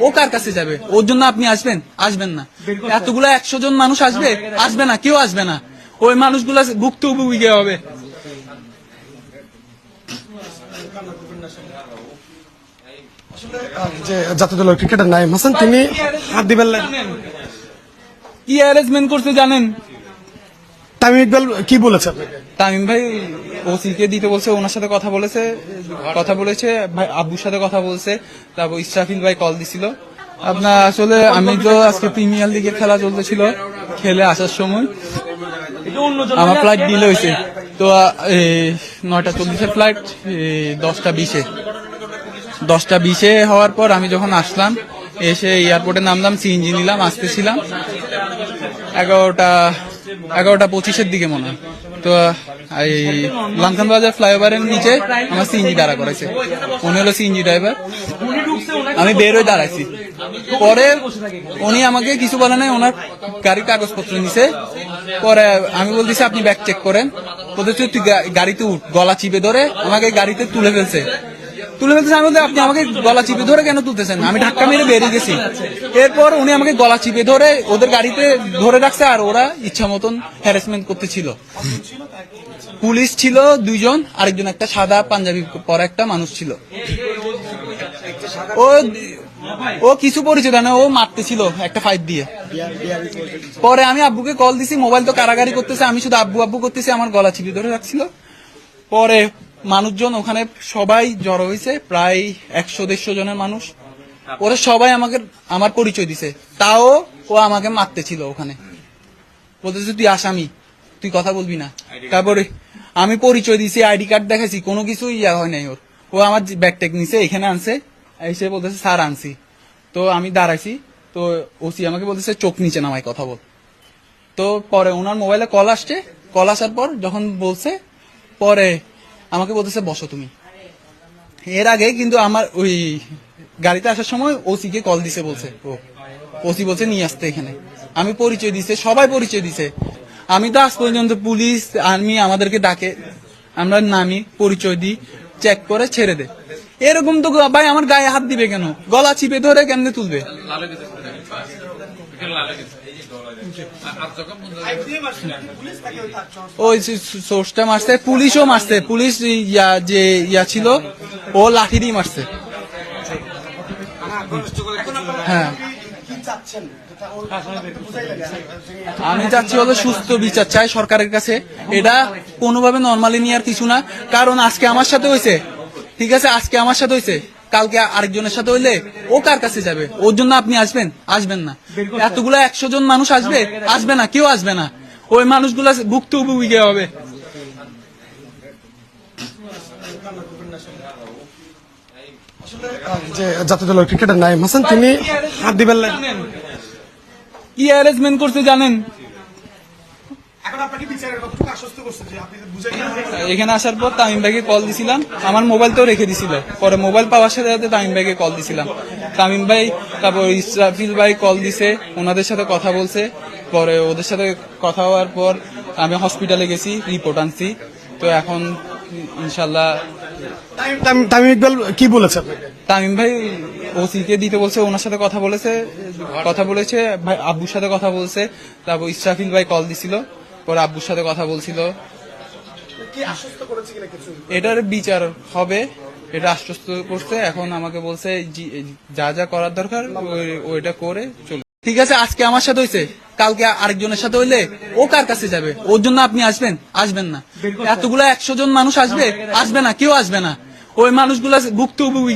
ও কার কাছে যাবে? ওর জন্য আপনি আসবেন? আসবেন না। এতগুলা 100 জন মানুষ আসবে? আসবে না, কেউ আসবে না। ওই মানুষগুলা ভুক্তভোগী হবে। যে জাতীয় দলের ক্রিকেটার নাইম হাসান তিনি হাত দিবেন কি অ্যারেঞ্জমেন্ট করতে জানেন? তামিম ইকবাল কি বলেছে আপনাকে? তামিম ভাই ওসি কে দিতে বলছে, ওনার সাথে কথা বলেছে ভাই, আব্বুর সাথে কথা বলছে। তারপর ইসরাফিল ভাই কল দিছিল। আপনার আসলে আমি তো আজকে প্রিমিয়ার লিগের খেলা চলতেছিল, খেলে আসার সময় আমার ফ্লাইট ডিলে হয়েছে। তো 9:40 ফ্লাইট 10:20 হওয়ার পর আমি যখন আসলাম, এসে এয়ারপোর্টে নামলাম, সিএনজি নিলাম, আসতেছিলাম 11:25 দিকে মনে হয়। তো এই লামখান বাজার ফ্লাইওভারের নিচে আমার সিএনজি দাঁড়া করাইছে। উনি হলো সিএনজি ড্রাইভার। আমি বের হয়ে দাঁড়াইছি। পরে উনি আমাকে কিছু বলে নাই, ওনার গাড়ির কাগজপত্র নিছে। পরে আমি বলতেছি আপনি ব্যাগ চেক করেন। বলতেছি তুই গাড়িতে উঠ। গলা চিপে ধরে আমাকে গাড়িতে তুলে ফেলছে। আমি বলতে আপনি আমাকে গলা চিপে ধরে কেন তুলতেছেন? আমি ধাক্কা মেরে বেরিয়ে গেছি। এরপর উনি আমাকে গলা চিপে ধরে ওদের গাড়িতে ধরে রাখছে, আর ওরা ইচ্ছা মতন হ্যারাসমেন্ট করতেছিল। পুলিশ ছিল 2 জন, আরেকজন একটা সাদা পাঞ্জাবি পরা একটা মানুষ ছিল। ও কিছু পরিচয় না, ও মারতেছিল একটা ফাইট দিয়ে। পরে আমি আব্বুকে কল দিছি, মোবাইল তো কারাগারি করতেছে, আমি শুধু আব্বু আব্বু করতেছি, আমার গলা চিপে ধরে রাখছিল। পরে মানুষজন ওখানে সবাই জড়ো হয়েছে, প্রায় 100-150 জনের মানুষ। ওরা সবাই আমার পরিচয় দিছে, তাও ও আমাকে মারতেছিল ওখানে। বলতেছে তুই আসামি, তুই কথা বলবি না। তারপরে আমি পরিচয় দিছি, আইডি কার্ড দেখাইছি, কোনো কিছু হয় নাই ওর। ও আমার ব্যাগ ট্যাগ নিছে, এখানে আনছে, এসে বলতেছে স্যার আনছি। তো আমি দাঁড়াইছি, তো ওসি আমাকে বলতেছে চোখ নিচে নামায় কথা বল। তো পরে ওনার মোবাইলে কল আসছে, কল আসার পর যখন বলছে, পরে আমাকে বলতেছে বসো তুমি। এর আগে কিন্তু আমার ওই গাড়িতে আসার সময় ওসি কে কল দিছে, বলছে ওসি বলছে নিয়ে আসতে এখানে। আমি পরিচয় দিছে, সবাই পরিচয় দিছে। আমি তো আজ পর্যন্ত পুলিশ আর্মি আমাদেরকে ডাকে, আমরা নামি পরিচয় দিই, চেক করে ছেড়ে দে। এরকম তো ভাই আমার গায়ে হাত দিবে কেন? গলা চিপে ধরে কেমনে তুলবে? ওই সোর্সটা মারছে, পুলিশও মারছে। পুলিশ যে ছিল ও লাঠি দিয়ে মারছে। হ্যাঁ, আমি চাচ্ছি হলো সুস্থ বিচার চাই সরকারের কাছে। এটা কোনোভাবে নর্মালি নেওয়ার কিছু না। কারণ আজকে আমার সাথে হয়েছে, ঠিক আছে, আজকে আমার সাথে হয়েছে, কালকে আরেকজনের সাথে হইলে ও কার কাছে যাবে? ওর জন্য আপনি আসবেন? আসবেন না। এতগুলা 100 জন মানুষ আসবে? আসবে না, কেউ আসবে না। ওই মানুষগুলা ভুক্তভোগী হবে। যে জাতীয় দলের ক্রিকেটার নাইম হাসান তিনি হাত দিবেন কি অ্যারেঞ্জমেন্ট করতে জানেন? এখানে আসার পর তামিম ভাইকে কল দিছিলাম, আমার মোবাইলটাও রেখে দিছিল। পরে মোবাইল পাওয়ার সাথে সাথে তামিম ভাইকে কল দিছিলাম। তামিম ভাই, তারপর ইসরাফিল ভাই কল দিছে, ওনাদের সাথে কথা বলছে। পরে ওদের সাথে কথা হওয়ার পর আমি হসপিটালে গেছি, রিপোর্ট আনছি। তো এখন ইনশাল্লাহ। তামিম ইকবাল কি বলেছে আপনাকে? তামিম ভাই ওসি কে দিতে বলছে, ওনার সাথে কথা বলেছে ভাই, আব্বুর সাথে কথা বলছে। তারপর ইসরাফিল ভাই কল দিছিল, পরে আব্বুর সাথে কথা বলছিল। এটার বিচার হবে, এটা আশ্বস্ত করছে। এখন আমাকে বলছে যা যা করার দরকার ওইটা করে চল। ঠিক আছে, আজকে আমার সাথে হয়েছে, কালকে আরেকজনের সাথে হইলে ও কার কাছে যাবে? ওর জন্য আপনি আসবেন? আসবেন না। এতগুলা 100 জন মানুষ আসবে? আসবে না, কেউ আসবে না। ওই মানুষগুলা ভুক্তভোগী